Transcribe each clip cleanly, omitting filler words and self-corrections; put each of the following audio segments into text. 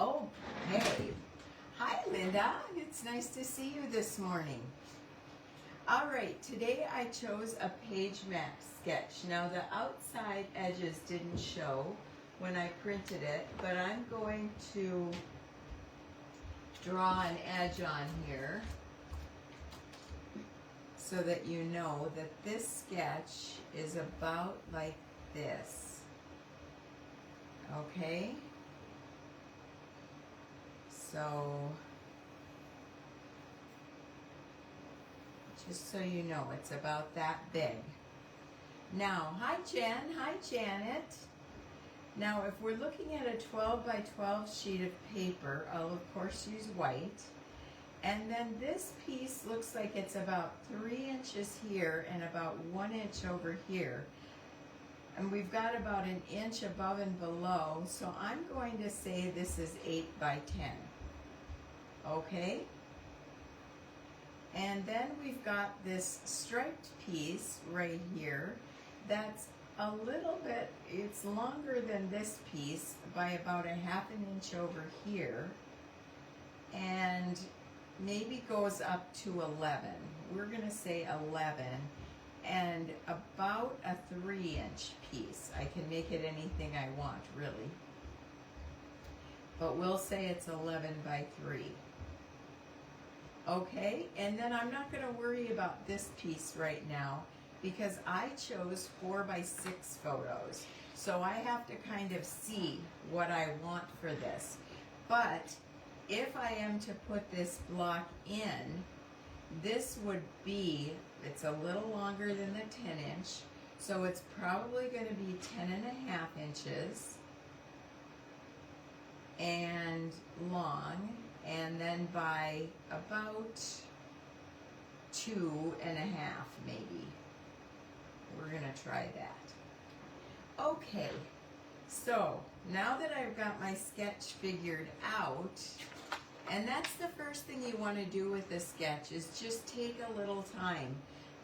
Oh, hey. Hi, Linda. It's nice to see you this morning. All right, today I chose a page map sketch. Now, the outside edges didn't show when I printed it, but I'm going to draw an edge on here so that you know that this sketch is about like this. Okay? So, just so you know, it's about that big. Now, hi Jen, hi Janet. Now, if we're looking at a 12 by 12 sheet of paper, I'll of course use white. And then this piece looks like it's about 3 inches here and about 1 inch over here. And we've got about an inch above and below, so I'm going to say this is 8 by 10. Okay? And then we've got this striped piece right here that's a little bit, it's longer than this piece by about a half an inch over here, and maybe goes up to 11. We're going to say 11, and about a 3-inch piece. I can make it anything I want, really. But we'll say it's 11 by 3. Okay, and then I'm not going to worry about this piece right now because I chose 4 by 6 photos. So I have to kind of see what I want for this. But if I am to put this block in, this would be, it's a little longer than the 10-inch, so it's probably going to be 10.5 inches and long, and then by about 2.5 maybe. We're going to try that. Okay, so now that I've got my sketch figured out, and that's the first thing you want to do with a sketch, is just take a little time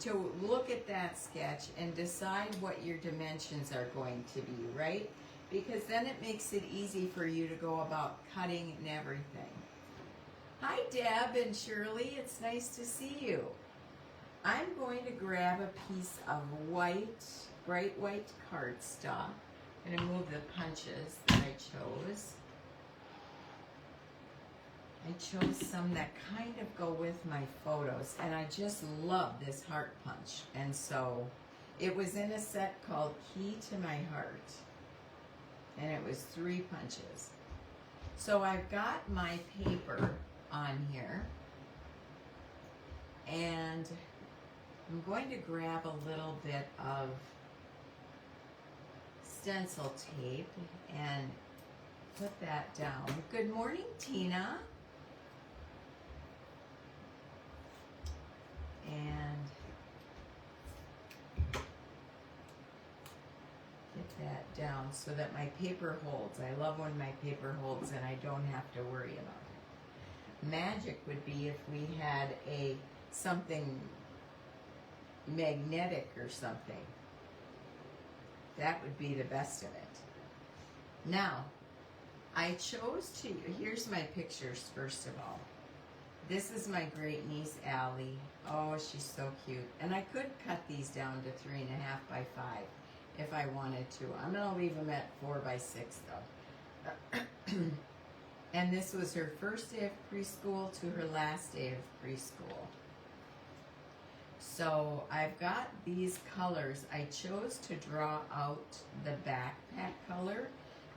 to look at that sketch and decide what your dimensions are going to be, right? Because then it makes it easy for you to go about cutting and everything. Hi Deb and Shirley, it's nice to see you. I'm going to grab a piece of white, bright white cardstock. I'm going to move the punches that I chose. I chose some that kind of go with my photos, and I just love this heart punch. And so it was in a set called Key to My Heart, and it was 3 punches. So I've got my paper on here, and I'm going to grab a little bit of stencil tape and put that down. Good morning, Tina. And get that down so that my paper holds. I love when my paper holds and I don't have to worry about it. Magic would be if we had something magnetic or something. That would be the best of it. Now, I chose to, here's my pictures first of all. This is my great niece, Allie. Oh, she's so cute. And I could cut these down to 3.5 by 5 if I wanted to. I'm gonna leave them at 4 by 6 though. And this was her first day of preschool to her last day of preschool. So I've got these colors. I chose to draw out the backpack color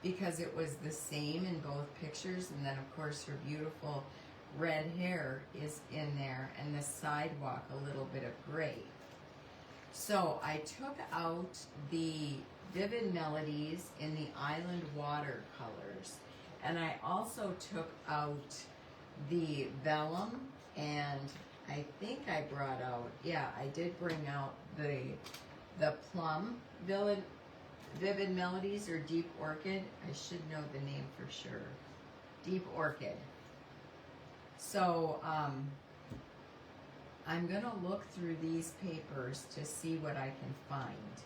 because it was the same in both pictures, and then of course her beautiful red hair is in there, and the sidewalk a little bit of gray. So I took out the Vivid Melodies in the Island watercolors, and I also took out the Vellum, and I think I brought out, yeah, I did bring out the Plum Vivid Melodies or Deep Orchid. I should know the name for sure. Deep Orchid. So I'm going to look through these papers to see what I can find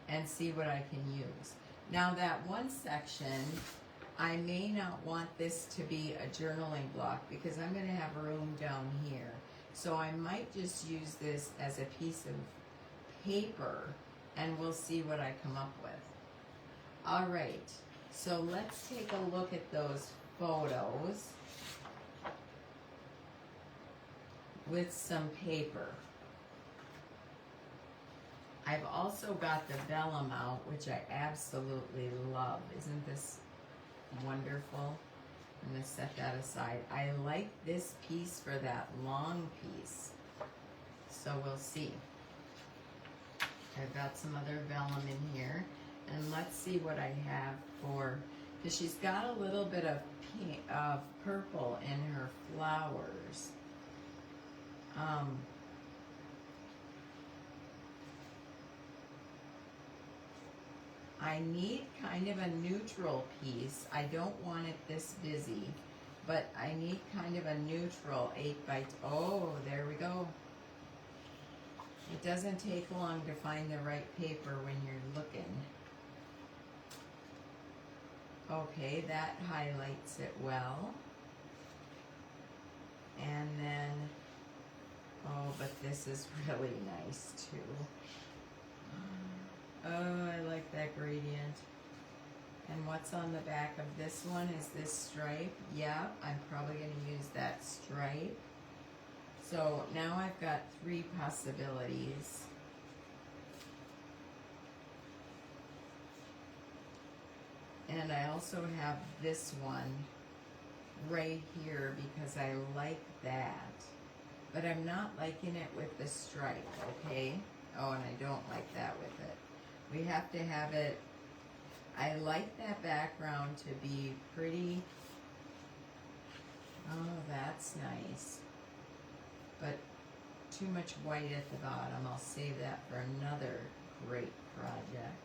and see what I can use. Now that one section I may not want this to be a journaling block because I'm going to have room down here. So I might just use this as a piece of paper and we'll see what I come up with. All right, so let's take a look at those photos with some paper. I've also got the vellum out, which I absolutely love. Isn't this wonderful? I'm going to set that aside. I like this piece for that long piece. So we'll see. I've got some other vellum in here. And let's see what I have for, because she's got a little bit of pink, of purple in her flowers. I need kind of a neutral piece. I don't want it this busy, but I need kind of a neutral 8 by, oh, there we go. It doesn't take long to find the right paper when you're looking. Okay, that highlights it well. And then, oh, but this is really nice too. Oh, I like that gradient. And what's on the back of this one is this stripe. Yeah, I'm probably going to use that stripe. So now I've got 3 possibilities. And I also have this one right here because I like that. But I'm not liking it with the stripe, okay? Oh, and I don't like that with it. We have to have it, I like that background to be pretty, oh, that's nice. But too much white at the bottom. I'll save that for another great project.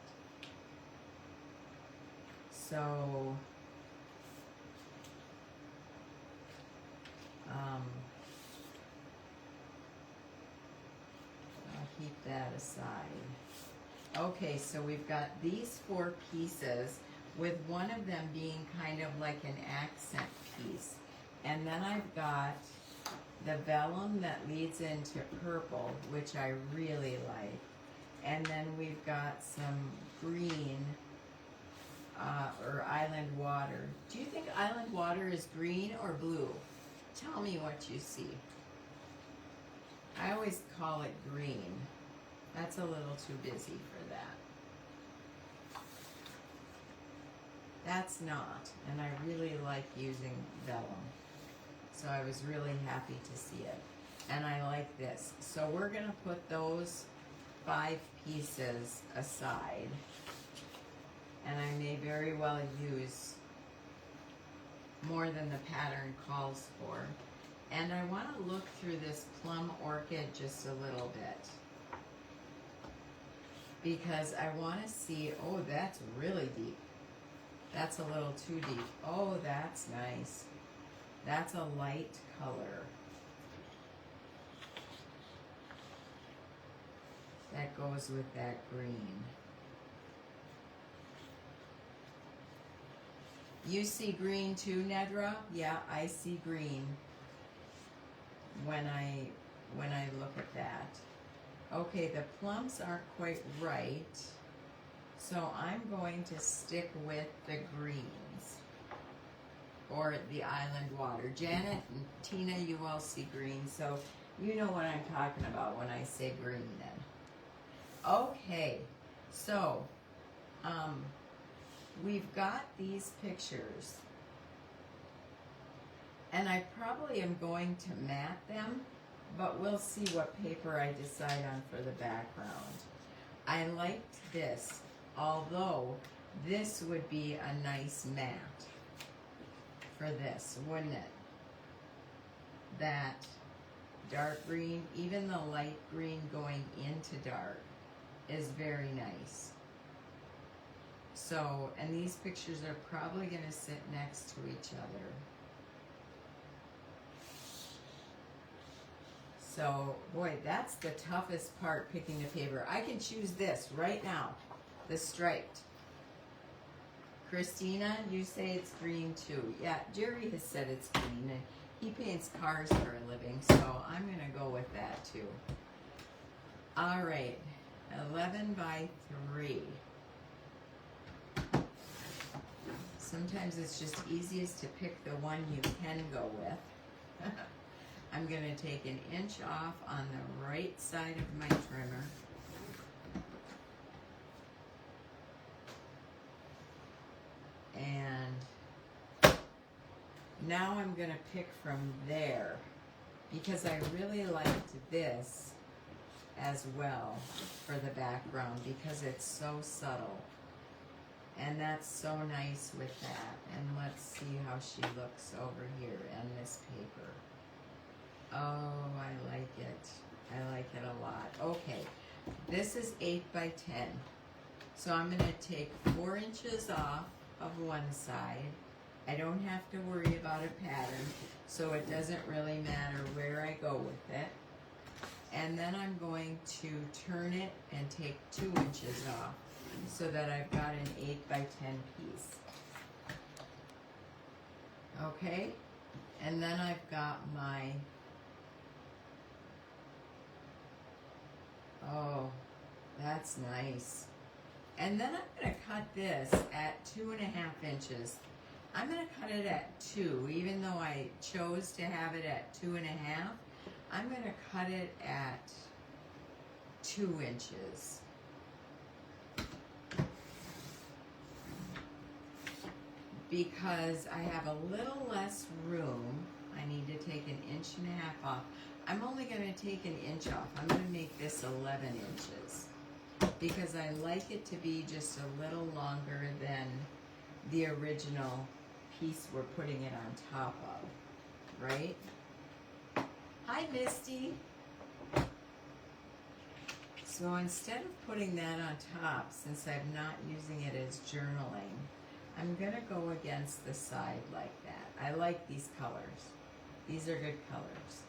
So, I'll keep that aside. Okay, so we've got these 4 pieces with one of them being kind of like an accent piece. And then I've got the vellum that leads into purple, which I really like. And then we've got some green or island water. Do you think island water is green or blue? Tell me what you see. I always call it green. That's a little too busy for that. That's not, and I really like using vellum. So I was really happy to see it. And I like this. So we're gonna put those 5 pieces aside. And I may very well use more than the pattern calls for. And I wanna look through this plum orchid just a little bit. Because I want to see, oh, that's really deep. That's a little too deep. Oh, that's nice. That's a light color. That goes with that green. You see green too, Nedra? Yeah, I see green when I look at that. Okay, the plums aren't quite right, so I'm going to stick with the greens, or the island water. Janet and Tina, you all see green, so you know what I'm talking about when I say green then. Okay, so we've got these pictures, and I probably am going to mat them, but we'll see what paper I decide on for the background. I liked this, although this would be a nice mat for this, wouldn't it? That dark green, even the light green going into dark is very nice. So, and these pictures are probably going to sit next to each other. So, boy, that's the toughest part, picking the paper. I can choose this right now, the striped. Christina, you say it's green too. Yeah, Jerry has said it's green, and he paints cars for a living, so I'm going to go with that too. All right, 11 by 3. Sometimes it's just easiest to pick the one you can go with. I'm going to take an inch off on the right side of my trimmer. And now I'm going to pick from there because I really liked this as well for the background because it's so subtle. And that's so nice with that. And let's see how she looks over here in this paper. Oh, I like it. I like it a lot. Okay, this is 8 by 10. So I'm going to take 4 inches off of one side. I don't have to worry about a pattern, so it doesn't really matter where I go with it. And then I'm going to turn it and take 2 inches off so that I've got an 8 by 10 piece. Okay, and then I've got my, oh, that's nice. And then I'm going to cut this at 2.5 inches. I'm going to cut it at 2, even though I chose to have it at 2.5. I'm going to cut it at 2 inches. Because I have a little less room, I need to take 1.5 inches off. I'm only going to take 1 inch off. I'm going to make this 11 inches. Because I like it to be just a little longer than the original piece we're putting it on top of, right? Hi, Misty. So instead of putting that on top, since I'm not using it as journaling, I'm going to go against the side like that. I like these colors. These are good colors.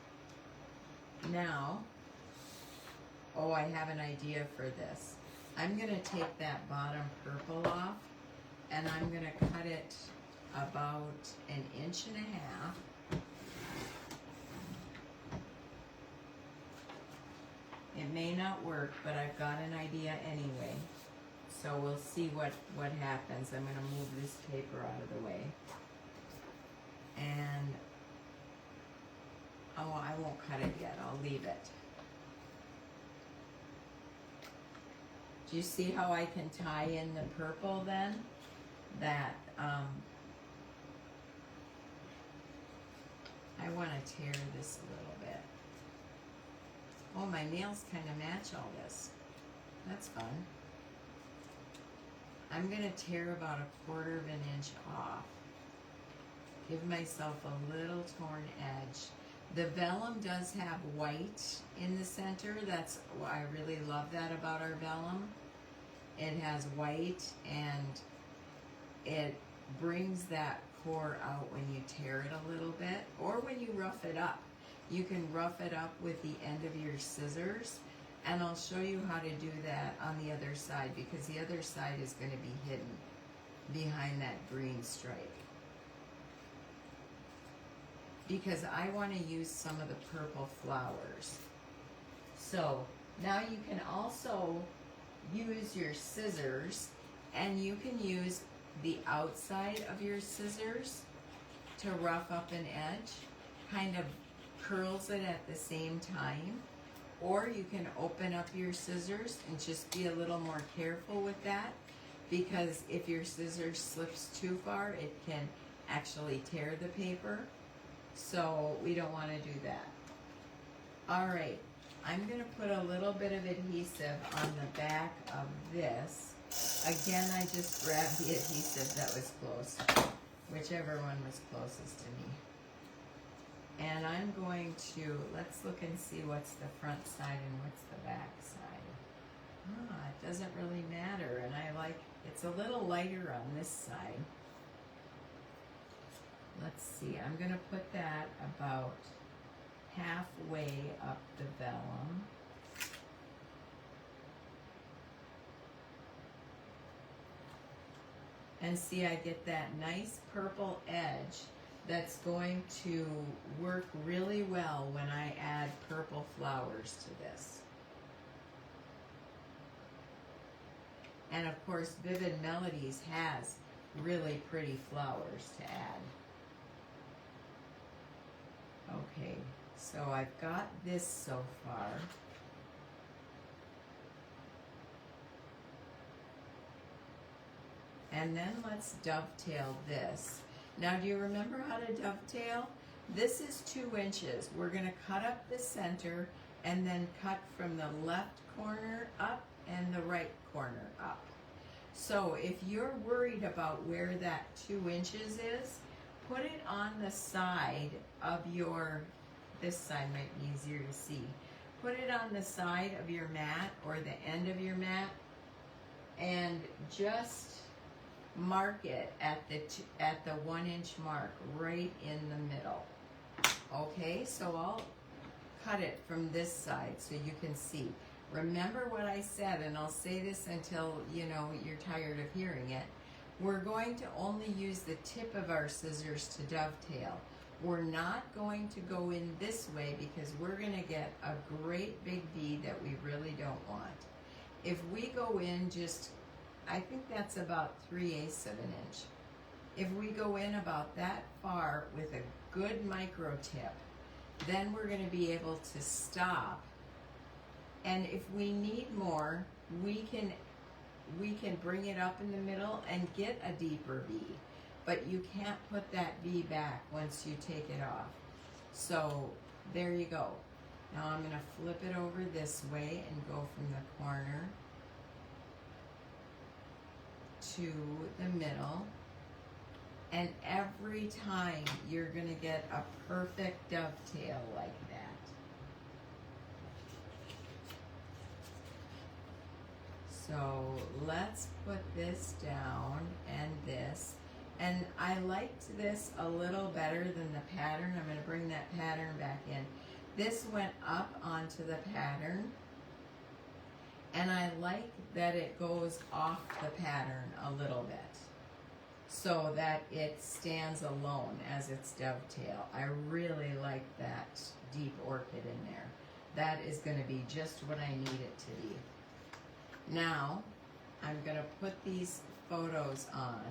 Now, oh, I have an idea for this. I'm going to take that bottom purple off, and I'm going to cut it about 1.5 inches. It may not work, but I've got an idea anyway. So we'll see what happens. I'm going to move this paper out of the way. And, oh, I won't cut it yet. I'll leave it. Do you see how I can tie in the purple then? That, I want to tear this a little bit. Oh, my nails kind of match all this. That's fun. I'm going to tear about 1/4 inch off. Give myself a little torn edge. The vellum does have white in the center. That's why I really love that about our vellum. It has white and it brings that core out when you tear it a little bit or when you rough it up. You can rough it up with the end of your scissors, and I'll show you how to do that on the other side because the other side is going to be hidden behind that green stripe. Because I want to use some of the purple flowers. So now you can also use your scissors, and you can use the outside of your scissors to rough up an edge, kind of curls it at the same time. Or you can open up your scissors and just be a little more careful with that, because if your scissors slips too far, it can actually tear the paper. So we don't want to do that. All right, I'm going to put a little bit of adhesive on the back of this. Again, I just grabbed the adhesive that was close, whichever one was closest to me. And I'm going to, let's look and see what's the front side and what's the back side. Ah, it doesn't really matter, and I like, it's a little lighter on this side. Let's see, I'm going to put that about halfway up the vellum. And see, I get that nice purple edge that's going to work really well when I add purple flowers to this. And of course, Vivid Melodies has really pretty flowers to add. Okay, so I've got this so far. And then let's dovetail this. Now, do you remember how to dovetail? This is 2 inches. We're gonna cut up the center and then cut from the left corner up and the right corner up. So if you're worried about where that 2 inches is, put it on the side of your, this side might be easier to see. Put it on the side of your mat or the end of your mat and just mark it at the 1 inch mark right in the middle. Okay, so I'll cut it from this side so you can see. Remember what I said, and I'll say this until you know you're tired of hearing it. We're going to only use the tip of our scissors to dovetail. We're not going to go in this way because we're going to get a great big V that we really don't want. If we go in just, I think that's about 3/8 of an inch. If we go in about that far with a good micro tip, then we're going to be able to stop. And if we need more, we can bring it up in the middle and get a deeper V. But you can't put that V back once you take it off. So there you go. Now I'm going to flip it over this way and go from the corner to the middle. And every time you're going to get a perfect dovetail like that. So let's put this down and this. And I liked this a little better than the pattern. I'm going to bring that pattern back in. This went up onto the pattern. And I like that it goes off the pattern a little bit so that it stands alone as its dovetail. I really like that deep orchid in there. That is going to be just what I need it to be. Now, I'm going to put these photos on.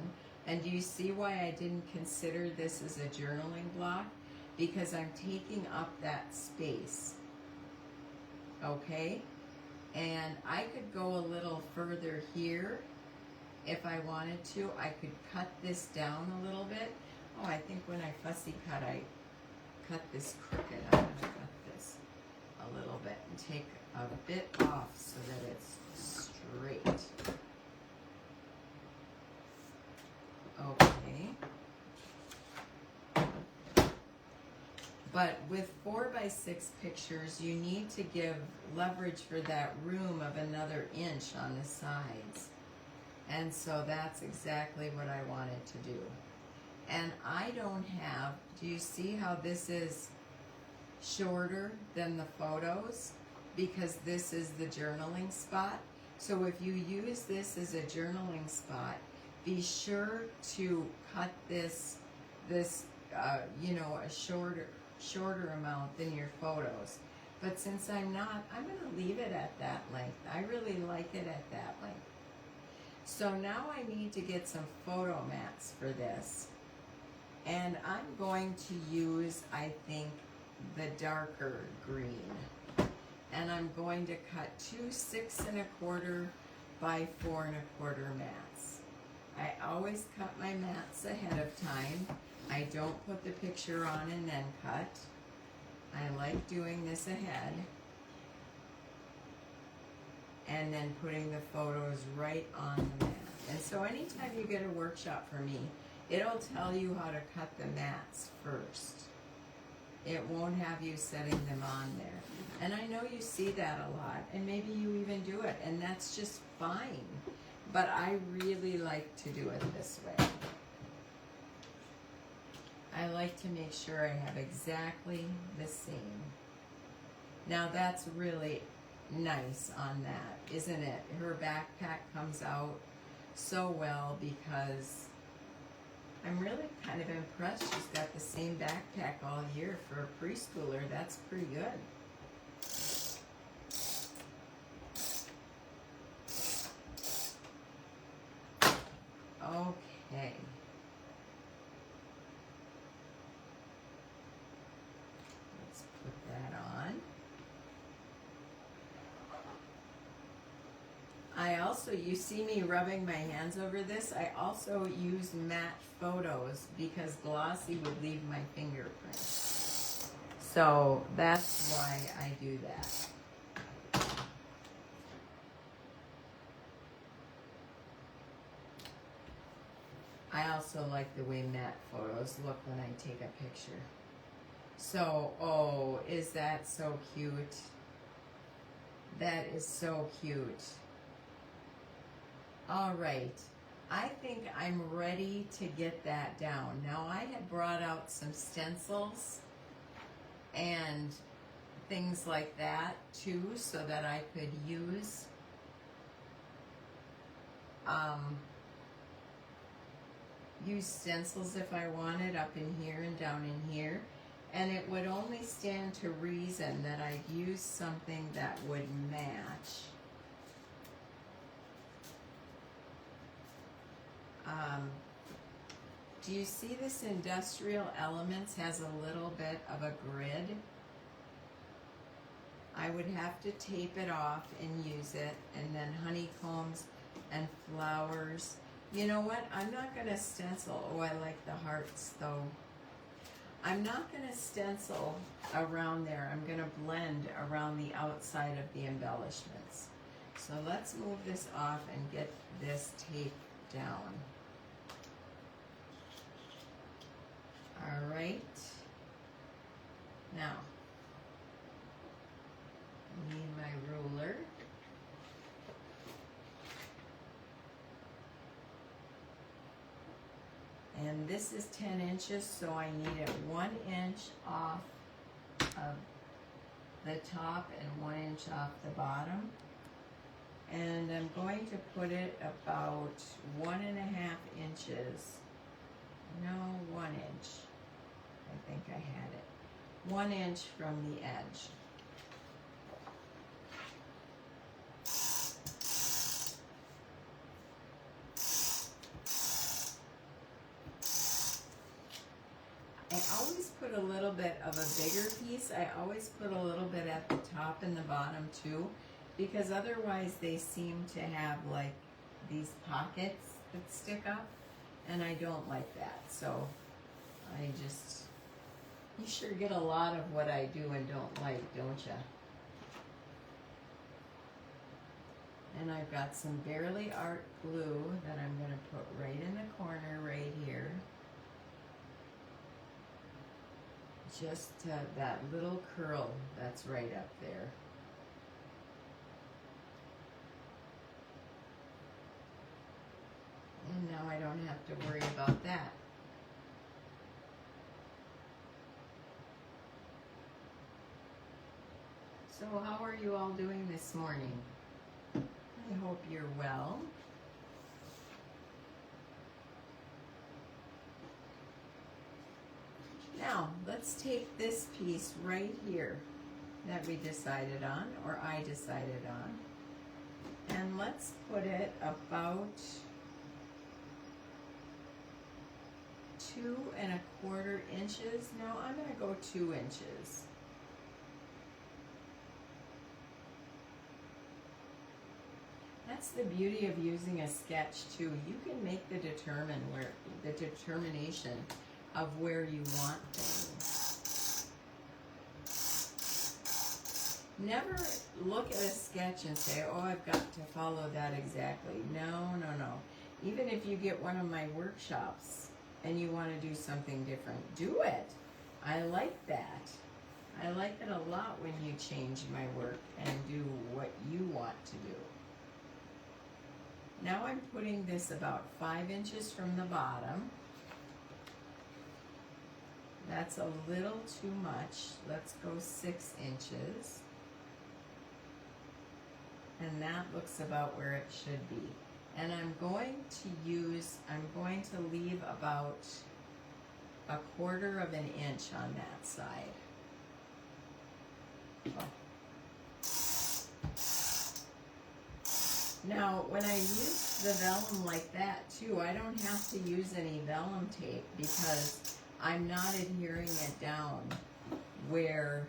And do you see why I didn't consider this as a journaling block? Because I'm taking up that space. Okay? And I could go a little further here if I wanted to. I could cut this down a little bit. Oh, I think when I fussy cut, I cut this crooked. I'm going to cut this a little bit and take a bit off so that it's straight. Okay. But with 4x6 pictures, you need to give leverage for that room of another inch on the sides. And so that's exactly what I wanted to do. And I don't have, do you see how this is shorter than the photos? Because this is the journaling spot. So if you use this as a journaling spot, be sure to cut this you know, a shorter amount than your photos. But since I'm not, I'm going to leave it at that length. I really like it at that length. So now I need to get some photo mats for this. And I'm going to use, I think, the darker green. And I'm going to cut 2 6 1/4 by 4 1/4 mats. I always cut my mats ahead of time. I don't put the picture on and then cut. I like doing this ahead. And then putting the photos right on the mat. And so anytime you get a workshop from me, it'll tell you how to cut the mats first. It won't have you setting them on there. And I know you see that a lot, and maybe you even do it, and that's just fine. But I really like to do it this way. I like to make sure I have exactly the same. Now that's really nice on that, isn't it? Her backpack comes out so well because I'm really kind of impressed. She's got the same backpack all year for a preschooler. That's pretty good. Okay. Let's put that on. I also, you see me rubbing my hands over this, I also use matte photos because glossy would leave my fingerprint. So that's why I do that. I also like the way matte photos look when I take a picture. So, oh, is that so cute? That is so cute. All right, I think I'm ready to get that down. Now I had brought out some stencils and things like that too, so that I could use stencils if I wanted up in here and down in here. And it would only stand to reason that I'd use something that would match. Do you see this Industrial Elements has a little bit of a grid? I would have to tape it off and use it, and then honeycombs and flowers. You know what? I'm not going to stencil. Oh, I like the hearts though. I'm not going to stencil around there. I'm going to blend around the outside of the embellishments. So let's move this off and get this tape down. All right. Now, I need my ruler. And this is 10 inches, so I need it 1 inch off of the top and 1 inch off the bottom. And I'm going to put it about 1.5 inches. No, 1 inch. I think I had it. 1 inch from the edge. I always put a little bit of a bigger piece. I always put a little bit at the top and the bottom too, because otherwise they seem to have like these pockets that stick up, and I don't like that. So you sure get a lot of what I do and don't like, don't you? And I've got some Barely Art glue that I'm going to put right in the corner right here. Just that little curl that's right up there. And now I don't have to worry about that. So how are you all doing this morning? I hope you're well. Now, let's take this piece right here that we decided on, or I decided on, and let's put it about 2¼ inches. No, I'm going to go 2 inches. That's the beauty of using a sketch too. You can make the determination of where you want things. Never look at a sketch and say, oh, I've got to follow that exactly. No, no, no. Even if you get one of my workshops and you want to do something different, do it. I like that. I like it a lot when you change my work and do what you want to do. Now I'm putting this about 5 inches from the bottom. That's a little too much. Let's go 6 inches. And that looks about where it should be. And I'm going to leave about 1/4 of an inch on that side. Oh. Now, when I use the vellum like that too, I don't have to use any vellum tape because I'm not adhering it down where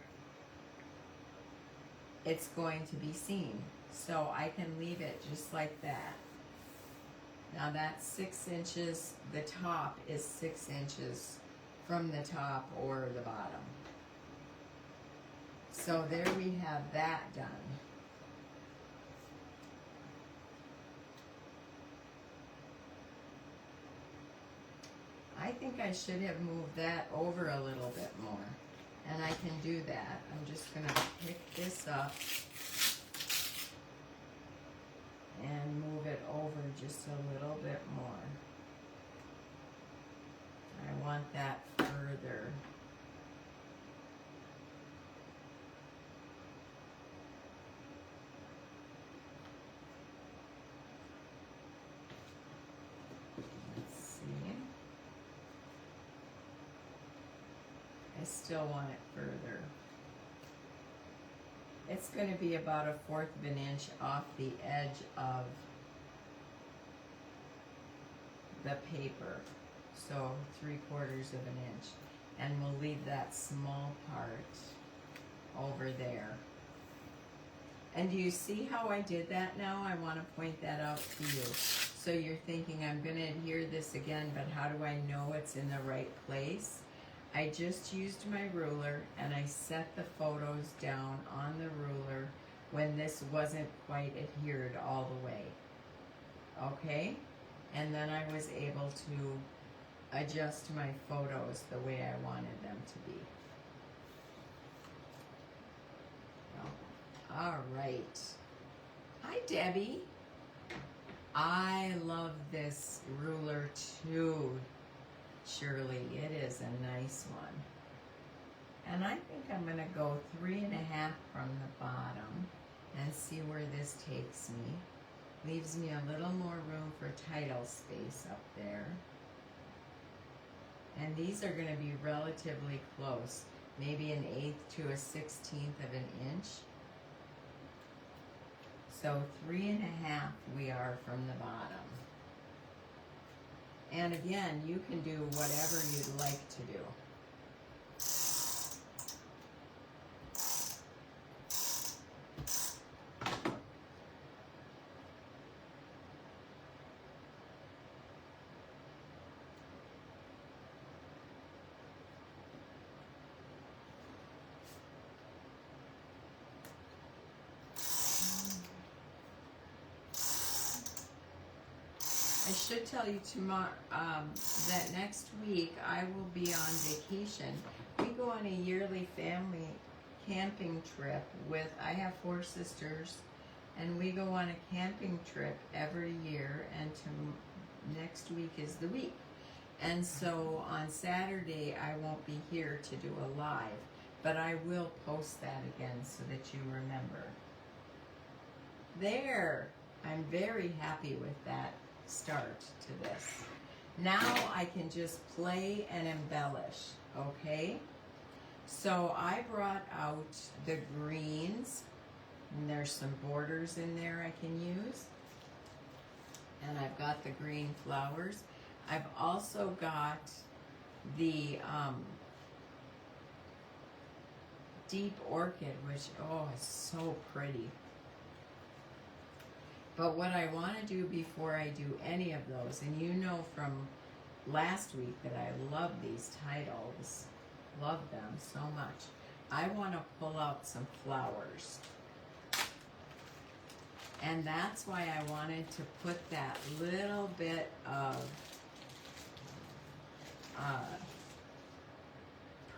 it's going to be seen. So I can leave it just like that. Now that's 6 inches, the top is 6 inches from the top or the bottom. So there we have that done. I think I should have moved that over a little bit more. And I can do that. I'm just going to pick this up and move it over just a little bit more. I want that further. Let's see. I still want it further. It's going to be about 1/4 of an inch off the edge of the paper. So 3/4 of an inch. And we'll leave that small part over there. And do you see how I did that now? I want to point that out to you. So you're thinking, I'm going to adhere this again, but how do I know it's in the right place? I just used my ruler and I set the photos down on the ruler when this wasn't quite adhered all the way. Okay? And then I was able to adjust my photos the way I wanted them to be. All right. Hi, Debbie. I love this ruler too, Shirley. It is a nice one. And I think I'm going to go 3.5 from the bottom and see where this takes me. Leaves me a little more room for title space up there. And these are going to be relatively close, maybe 1/8 to 1/16 of an inch. So 3.5 we are from the bottom. And again, you can do whatever you'd like to do. I should tell you tomorrow that next week I will be on vacation. We go on a yearly family camping trip with, I have 4 sisters, and we go on a camping trip every year, and next week is the week. And so on Saturday I won't be here to do a live, but I will post that again so that you remember. There! I'm very happy with that start to this. Now I can just play and embellish, okay? So I brought out the greens, and there's some borders in there I can use. And I've got the green flowers. I've also got the deep orchid, which, oh, is so pretty. But what I want to do before I do any of those, and you know from last week that I love these titles, love them so much, I want to pull out some flowers. And that's why I wanted to put that little bit of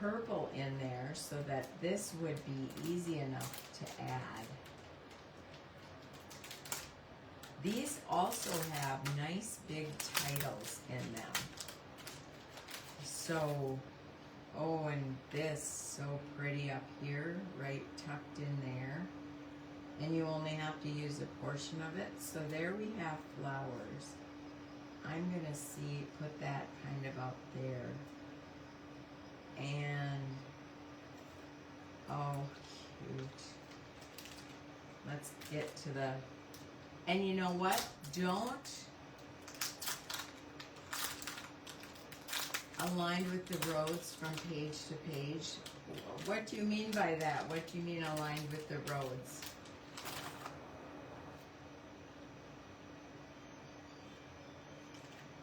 purple in there so that this would be easy enough to add. These also have nice big titles in them. So, oh, and this, so pretty up here, right tucked in there. and you only have to use a portion of it. So there we have flowers. I'm gonna put that kind of out there. And, oh, cute. Let's get to the, and you know what? Don't align with the roads from page to page. What do you mean by that? What do you mean aligned with the roads?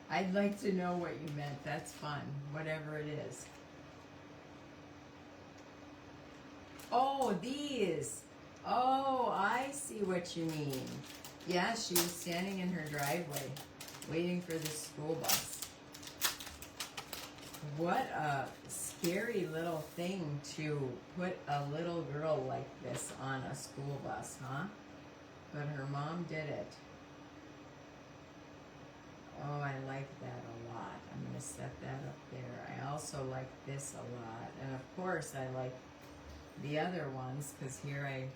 I'd like to know what you meant. That's fun, whatever it is. Oh, these. Oh, I see what you mean. Yeah, she was standing in her driveway, waiting for the school bus. What a scary little thing to put a little girl like this on a school bus, huh? But her mom did it. Oh, I like that a lot. I'm going to set that up there. I also like this a lot. And of course, I like the other ones because here I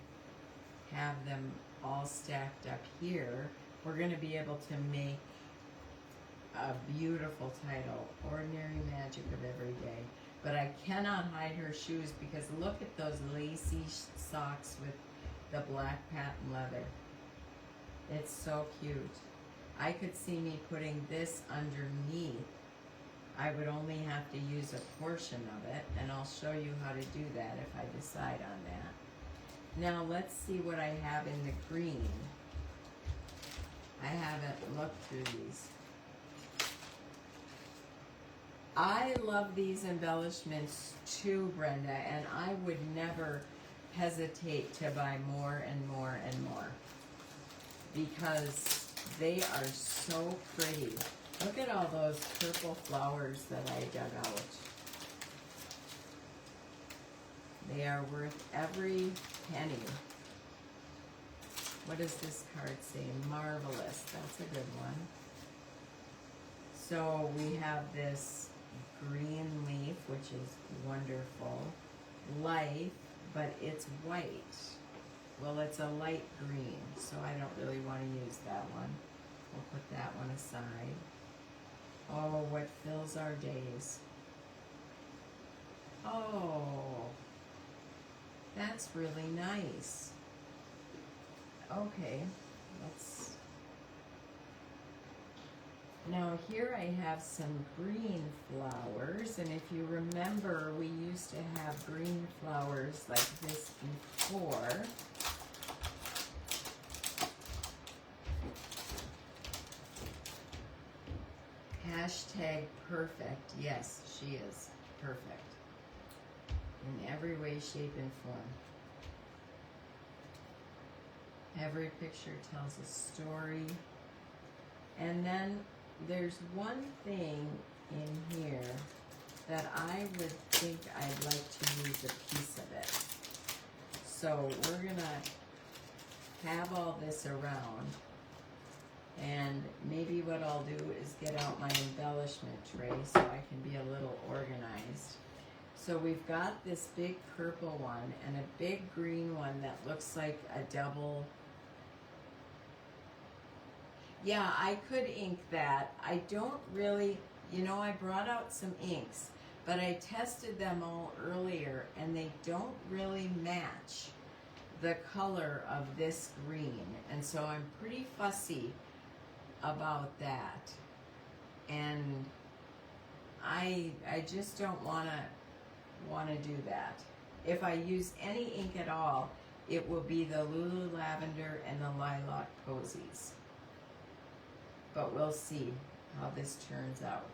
have them all stacked up here. We're going to be able to make a beautiful title, Ordinary Magic of Every Day. But I cannot hide her shoes because look at those lacy socks with the black patent leather. It's so cute. I could see me putting this underneath. I would only have to use a portion of it, and I'll show you how to do that if I decide on that. Now let's see what I have in the green. I haven't looked through these. I love these embellishments too, Brenda, and I would never hesitate to buy more and more and more because they are so pretty. Look at all those purple flowers that I dug out. They are worth every penny. What does this card say? Marvelous. That's a good one. So we have this green leaf, which is wonderful. Life, but it's white. Well, it's a light green, so I don't really want to use that one. We'll put that one aside. Oh, what fills our days. Oh, that's really nice. Okay, let's... Now here I have some green flowers, and if you remember, we used to have green flowers like this before. Hashtag perfect. Yes, she is perfect. In every way, shape, and form. Every picture tells a story. And then there's one thing in here that I would think I'd like to use a piece of it. So we're gonna have all this around, and maybe what I'll do is get out my embellishment tray so I can be a little organized. So we've got this big purple one and a big green one that looks like a double. Yeah, I could ink that. I don't really, you know, I brought out some inks, but I tested them all earlier and they don't really match the color of this green. And so I'm pretty fussy about that. And I just don't want to do that. If I use any ink at all, it will be the Lulu Lavender and the Lilac Posies. But we'll see how this turns out.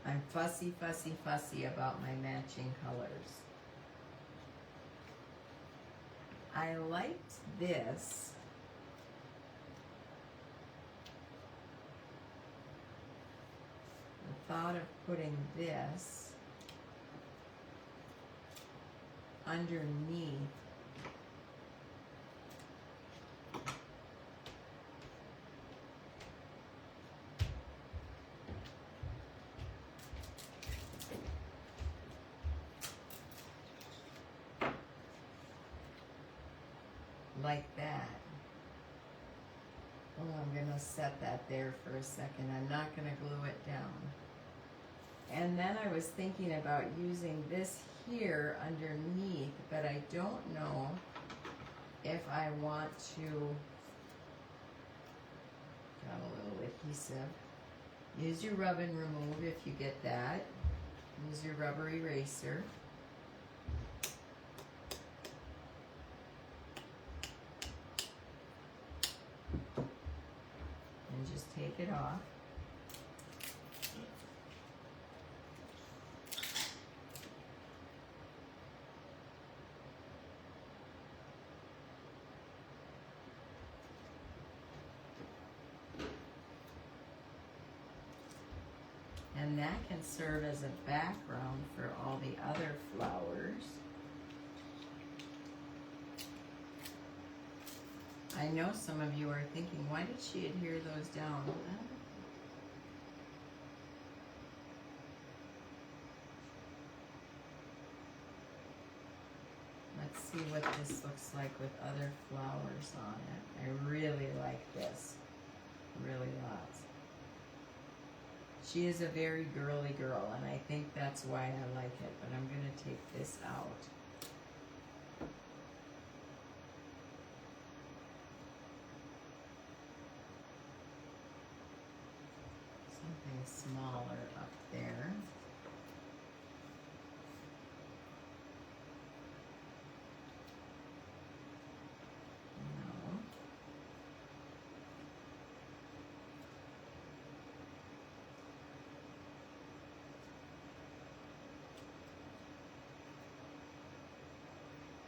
I'm fussy about my matching colors. I liked this. The thought of putting this underneath like that. Oh, I'm gonna set that there for a second. I'm not gonna glue it down. And then I was thinking about using this here underneath, but I don't know if I want to, got a little adhesive. Use your rub and remove if you get that. Use your rubber eraser. And just take it off. And that can serve as a background for all the other flowers. I know some of you are thinking, why did she adhere those down? Let's see what this looks like with other flowers on it. I really like this, really lots. She is a very girly girl, and I think that's why I like it, but I'm going to take this out. Something smaller up there. No.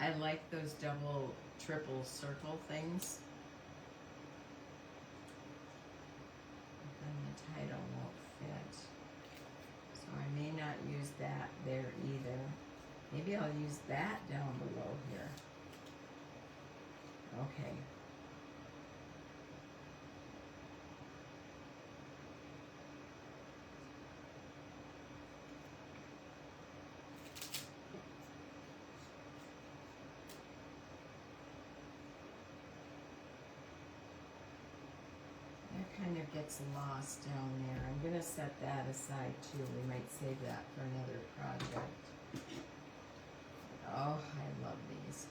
I like those double, triple circle things. Then the title won't fit. So I may not use that there either. Maybe I'll use that down below here. Okay. Kind of gets lost down there. I'm going to set that aside too. We might save that for another project. Oh, I love these.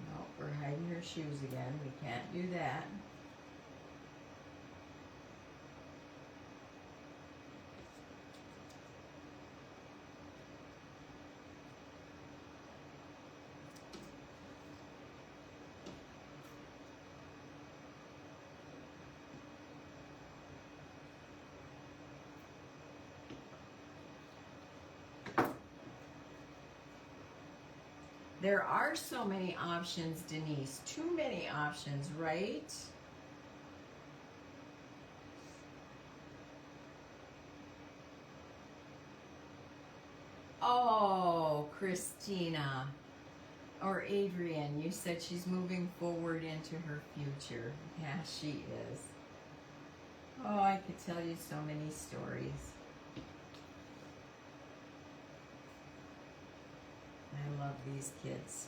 No, we're hiding her shoes again. We can't do that. There are so many options, Denise. Too many options, right? Oh, Christina. Or Adrian, you said she's moving forward into her future. Yeah, she is. Oh, I could tell you so many stories. I love these kids.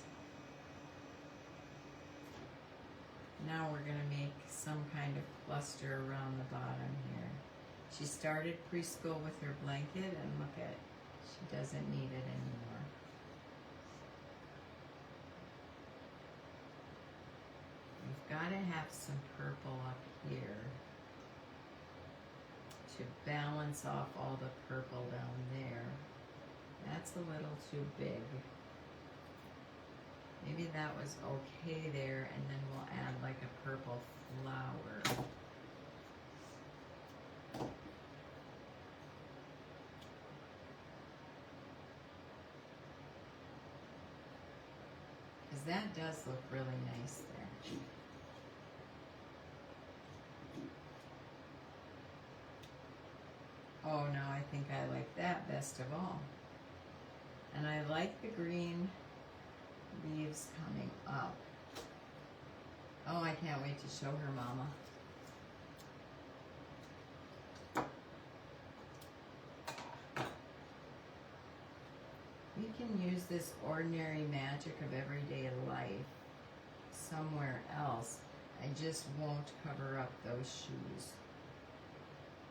Now we're going to make some kind of cluster around the bottom here. She started preschool with her blanket, and look at, she doesn't need it anymore. We've got to have some purple up here to balance off all the purple down there. That's a little too big. Maybe that was okay there, and then we'll add like a purple flower. Because that does look really nice there. Oh no, I think I like that best of all. And I like the green leaves coming up. Oh, I can't wait to show her, Mama. We can use this ordinary magic of everyday life somewhere else. I just won't cover up those shoes.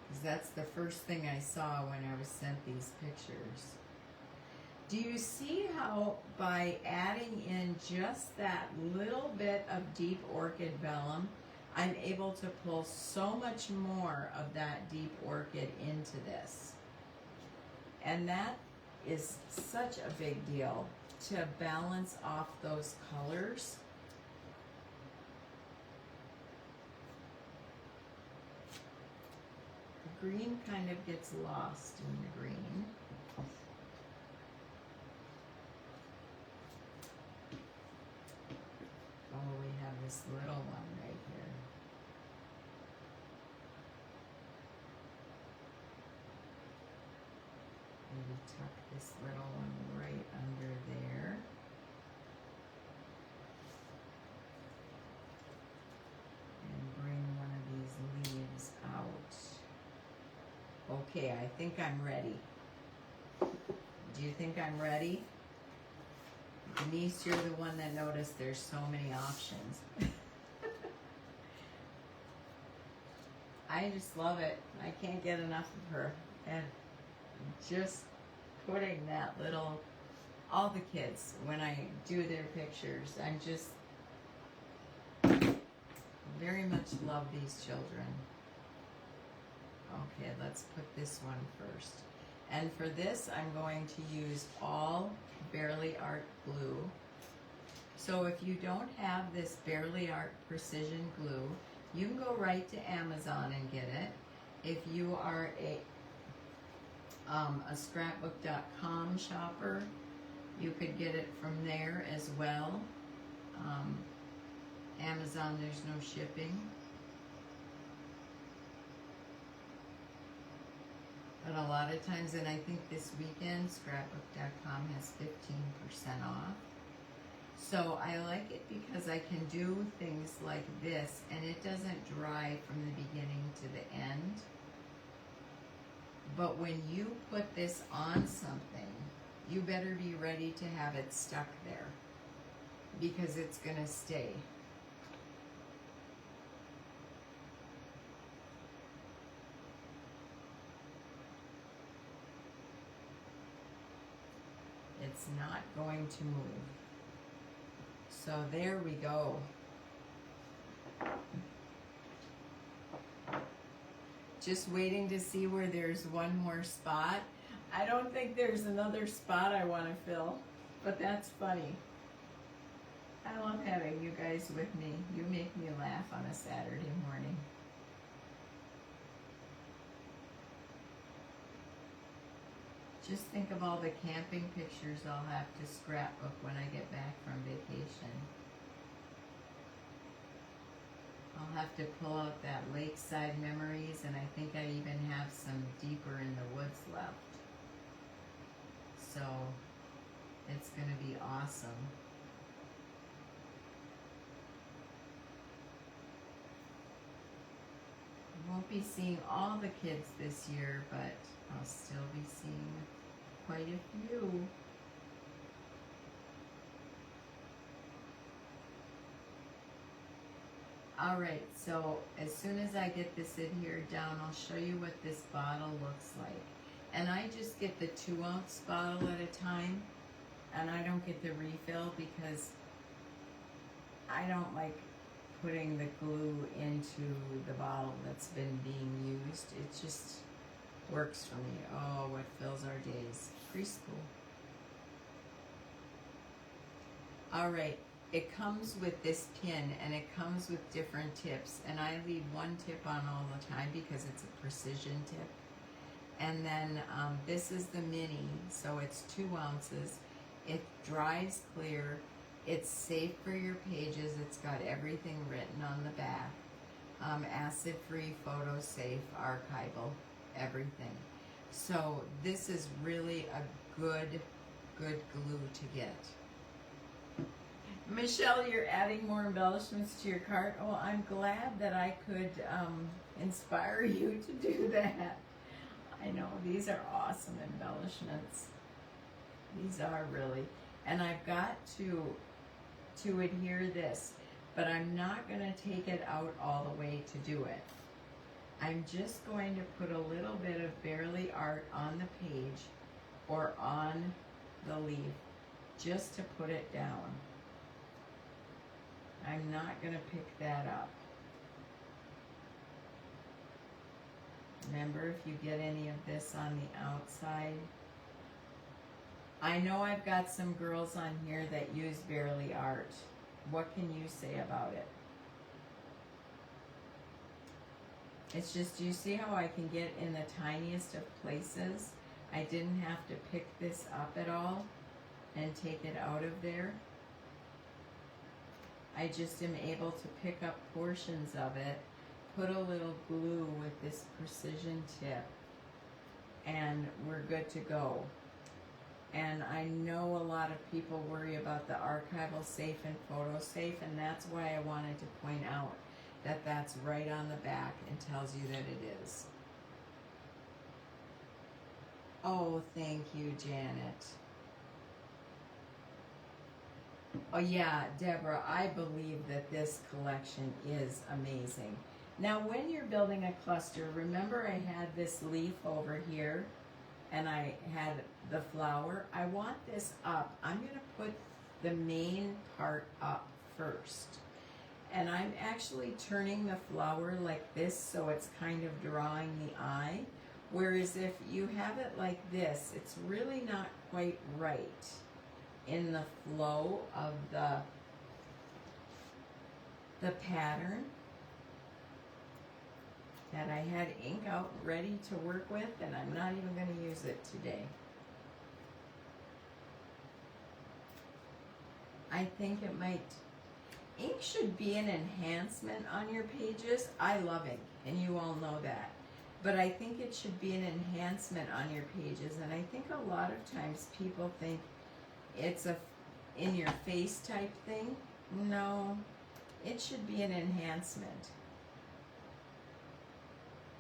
Because that's the first thing I saw when I was sent these pictures. Do you see how by adding in just that little bit of deep orchid vellum, I'm able to pull so much more of that deep orchid into this? And that is such a big deal to balance off those colors. The green kind of gets lost in the green. Oh, we have this little one right here. Maybe tuck this little one right under there. And bring one of these leaves out. Okay, I think I'm ready. Do you think I'm ready? Denise, you're the one that noticed there's so many options. I just love it. I can't get enough of her. And just putting that little, all the kids, when I do their pictures, I'm just very much love these children. Okay, let's put this one first. And for this, I'm going to use all Barely Art glue. So if you don't have this Barely Art Precision glue, you can go right to Amazon and get it. If you are a scrapbook.com shopper, you could get it from there as well. Amazon, there's no shipping. But a lot of times, and I think this weekend, scrapbook.com has 15% off. So I like it because I can do things like this, and it doesn't dry from the beginning to the end. But when you put this on something, you better be ready to have it stuck there, because it's gonna stay. It's not going to move. So there we go. Just waiting to see where there's one more spot. I don't think there's another spot I want to fill, but that's funny. I love having you guys with me. You make me laugh on a Saturday morning. Just think of all the camping pictures I'll have to scrapbook when I get back from vacation. I'll have to pull out that lakeside memories, and I think I even have some deeper in the woods left. So it's going to be awesome. I won't be seeing all the kids this year, but I'll still be seeing quite a few. Alright, so as soon as I get this adhered down, I'll show you what this bottle looks like. And I just get the 2-ounce bottle at a time, and I don't get the refill because I don't like putting the glue into the bottle that's been being used. It just works for me. Oh, what fills our days. Preschool. Alright, it comes with this pin, and it comes with different tips, and I leave one tip on all the time because it's a precision tip. And then this is the mini, so it's 2 ounces. It dries clear. It's safe for your pages. It's got everything written on the back. Acid-free, photo-safe, archival, everything. So this is really a good glue to get. Michelle, you're adding more embellishments to your cart. Oh, I'm glad that I could inspire you to do that. I know, these are awesome embellishments. These are really. And I've got to adhere this, but I'm not going to take it out all the way to do it. I'm just going to put a little bit of Barely Art on the page or on the leaf just to put it down. I'm not going to pick that up. Remember, if you get any of this on the outside. I know I've got some girls on here that use Barely Art. What can you say about it? It's just, you see how I can get in the tiniest of places? I didn't have to pick this up at all and take it out of there. I just am able to pick up portions of it, put a little glue with this precision tip, and we're good to go. And I know a lot of people worry about the archival safe and photo safe, and that's why I wanted to point out that that's right on the back and tells you that it is. Oh, thank you, Janet. Oh yeah, Deborah, I believe that this collection is amazing. Now when you're building a cluster, remember I had this leaf over here and I had the flower. I want this up. I'm going to put the main part up first. And I'm actually turning the flower like this so it's kind of drawing the eye. Whereas if you have it like this, it's really not quite right in the flow of the pattern that I had ink out ready to work with, and I'm not even going to use it today. I think it might, ink should be an enhancement on your pages. I love ink, and you all know that. But I think it should be an enhancement on your pages, and I think a lot of times people think it's a in your face type thing. No, it should be an enhancement.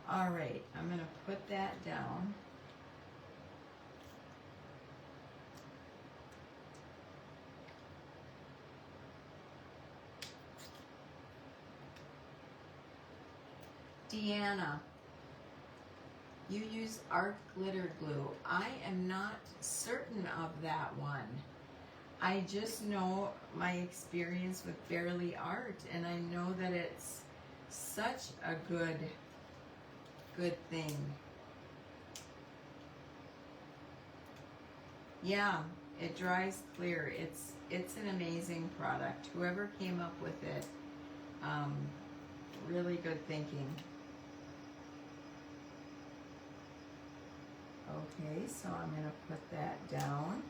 All right, I'm going to put that down. Deanna, you use art glitter glue. I am not certain of that one. I just know my experience with Barely Art, and I know that it's such a good thing. Yeah, it dries clear. It's an amazing product. Whoever came up with it, really good thinking. Okay, so I'm going to put that down.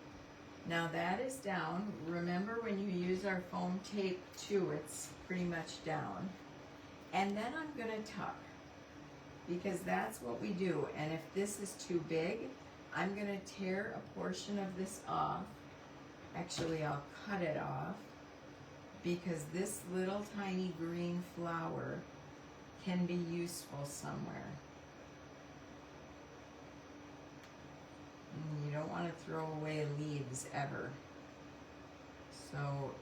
Now that is down. Remember when you use our foam tape too, it's pretty much down. And then I'm going to tuck, because that's what we do. And if this is too big, I'm going to tear a portion of this off. Actually, I'll cut it off, because this little tiny green flower can be useful somewhere. You don't want to throw away leaves ever. So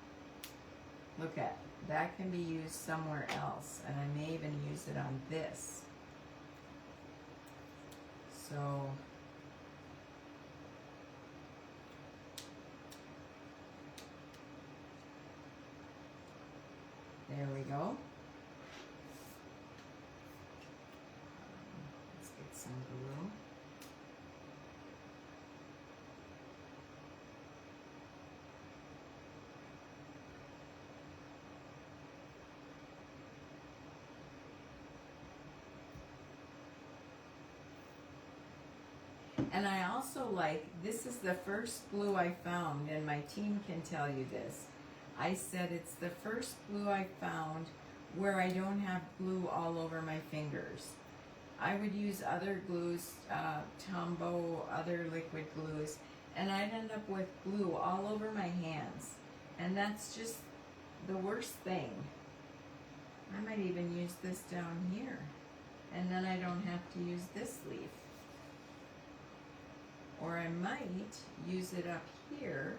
look at that, can be used somewhere else, and I may even use it on this. So there we go. Let's get some glue. And I also like, this is the first glue I found, and my team can tell you this. I said it's the first glue I found where I don't have glue all over my fingers. I would use other glues, Tombow, other liquid glues, and I'd end up with glue all over my hands. And that's just the worst thing. I might even use this down here, and then I don't have to use this leaf. or I might use it up here.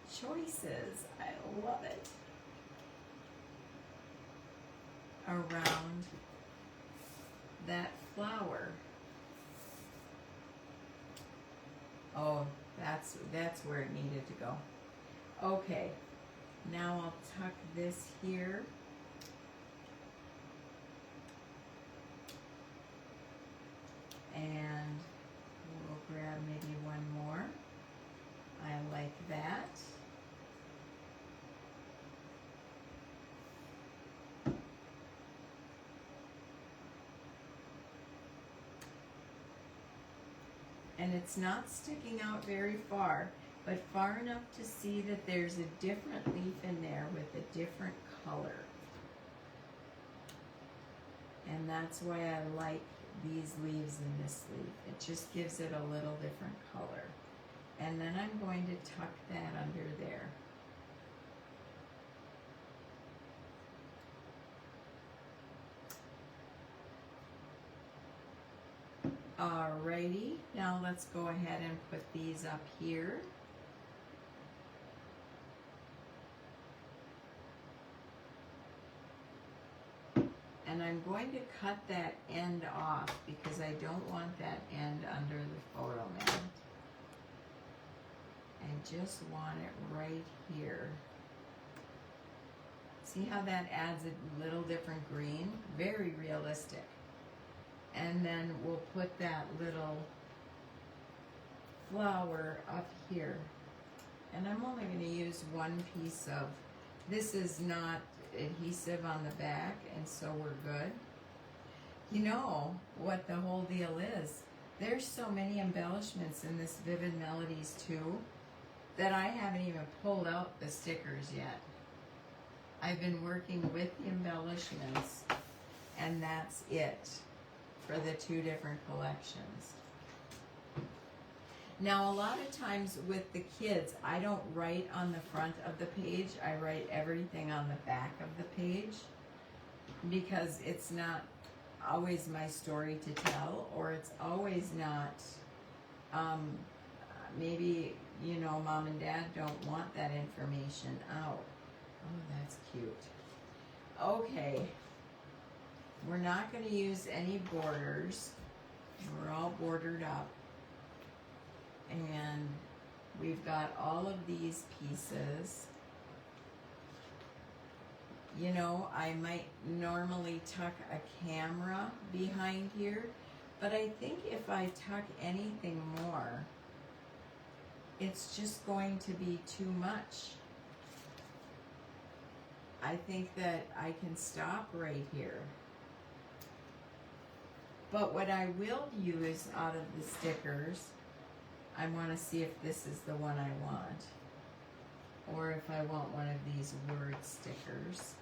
Choices, I love it. Around that flower. Oh, that's where it needed to go. Okay, now I'll tuck this here. And we'll grab maybe one more. I like that. And it's not sticking out very far, but far enough to see that there's a different leaf in there with a different color. And that's why I like these leaves in this leaf. It just gives it a little different color. And then I'm going to tuck that under there. Alrighty, now let's go ahead and put these up here. And I'm going to cut that end off because I don't want that end under the photo mat. I just want it right here. See how that adds a little different green? Very realistic. And then we'll put that little flower up here. And I'm only going to use one piece of, this is not adhesive on the back, and so we're good. You know what the whole deal is? There's so many embellishments in this Vivid Melodies too that I haven't even pulled out the stickers yet. I've been working with the embellishments, and that's it for the two different collections. Now, a lot of times with the kids, I don't write on the front of the page. I write everything on the back of the page because it's not always my story to tell, or it's always not, maybe, you know, mom and dad don't want that information out. Oh, that's cute. Okay. We're not going to use any borders. We're all bordered up. And we've got all of these pieces. You know, I might normally tuck a camera behind here, but I think if I tuck anything more, it's just going to be too much. I think that I can stop right here. But what I will use out of the stickers, I want to see if this is the one I want, or if I want one of these word stickers.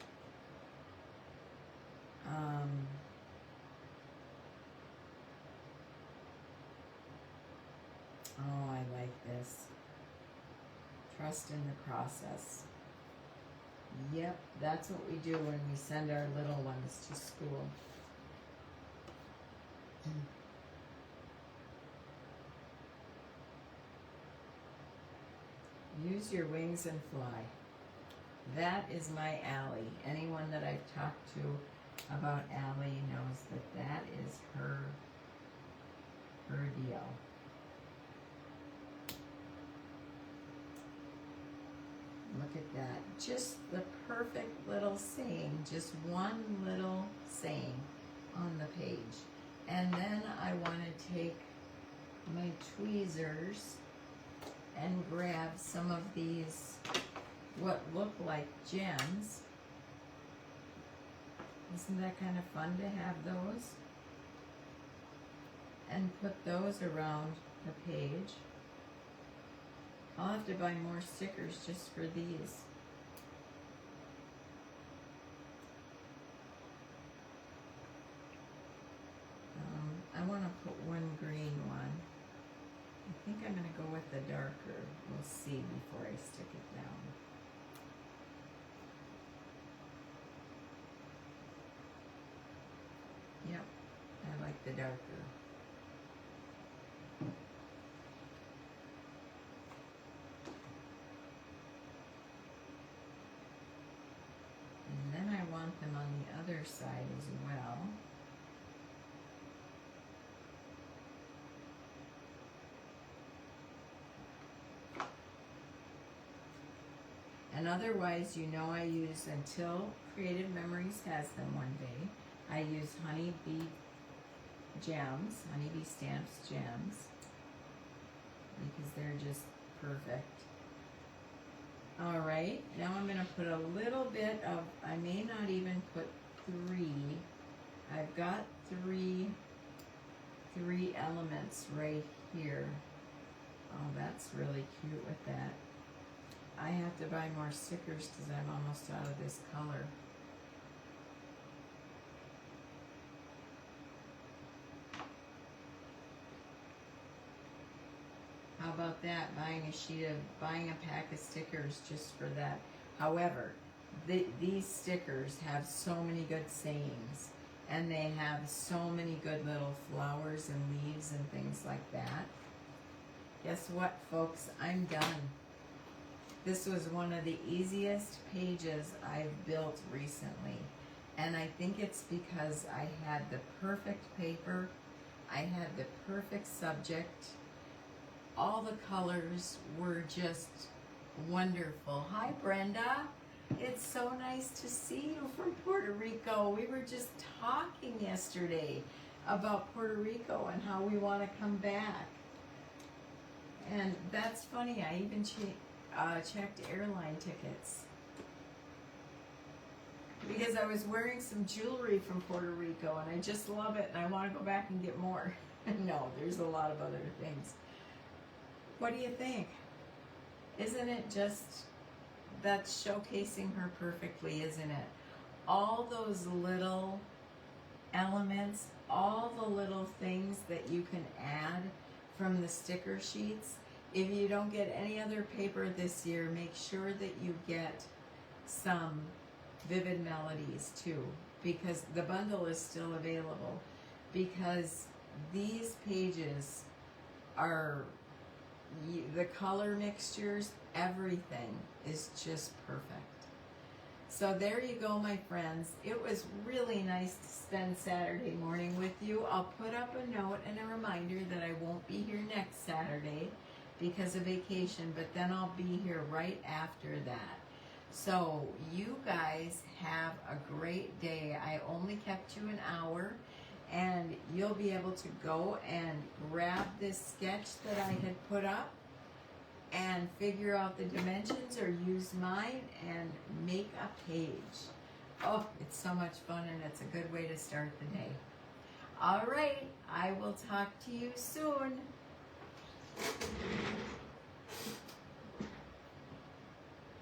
Oh, I like this. Trust in the process. Yep, that's what we do when we send our little ones to school. Use your wings and fly. That is my Allie. Anyone that I've talked to about Allie knows that that is her deal. Look at that. Just the perfect little saying. Just one little saying on the page. And then I want to take my tweezers and grab some of these, what look like gems. Isn't that kind of fun to have those? And put those around the page. I'll have to buy more stickers just for these. I want to put one green one. I think I'm going to go with the darker. We'll see before I stick it down. Yep, that like the darker. And then I want them on the other side as well. And otherwise, you know, I use, until Creative Memories has them one day, I use honeybee gems, honeybee stamps gems, because they're just perfect. All right, now I'm gonna put a little bit of, I may not even put 3. I've got three elements right here. Oh, that's really cute with that. I have to buy more stickers because I'm almost out of this color. How about that? Buying a pack of stickers just for that. However, these stickers have so many good sayings, and they have so many good little flowers and leaves and things like that. Guess what, folks? I'm done. This was one of the easiest pages I've built recently, and I think it's because I had the perfect paper, I had the perfect subject, all the colors were just wonderful. Hi Brenda, it's so nice to see you from Puerto Rico. We were just talking yesterday about Puerto Rico and how we want to come back, and that's funny, I even checked airline tickets because I was wearing some jewelry from Puerto Rico and I just love it and I want to go back and get more. No, there's a lot of other things. What do you think? Isn't it just, that's showcasing her perfectly, isn't it? All those little elements, all the little things that you can add from the sticker sheets. If you don't get any other paper this year, make sure that you get some Vivid Melodies too, because the bundle is still available, because these pages are, the color mixtures, everything is just perfect. So there you go, my friends. It was really nice to spend Saturday morning with you. I'll put up a note and a reminder that I won't be here next Saturday because of vacation, but then I'll be here right after that. So you guys have a great day. I only kept you an hour, and you'll be able to go and grab this sketch that I had put up and figure out the dimensions or use mine and make a page. Oh, it's so much fun, and it's a good way to start the day. All right, I will talk to you soon.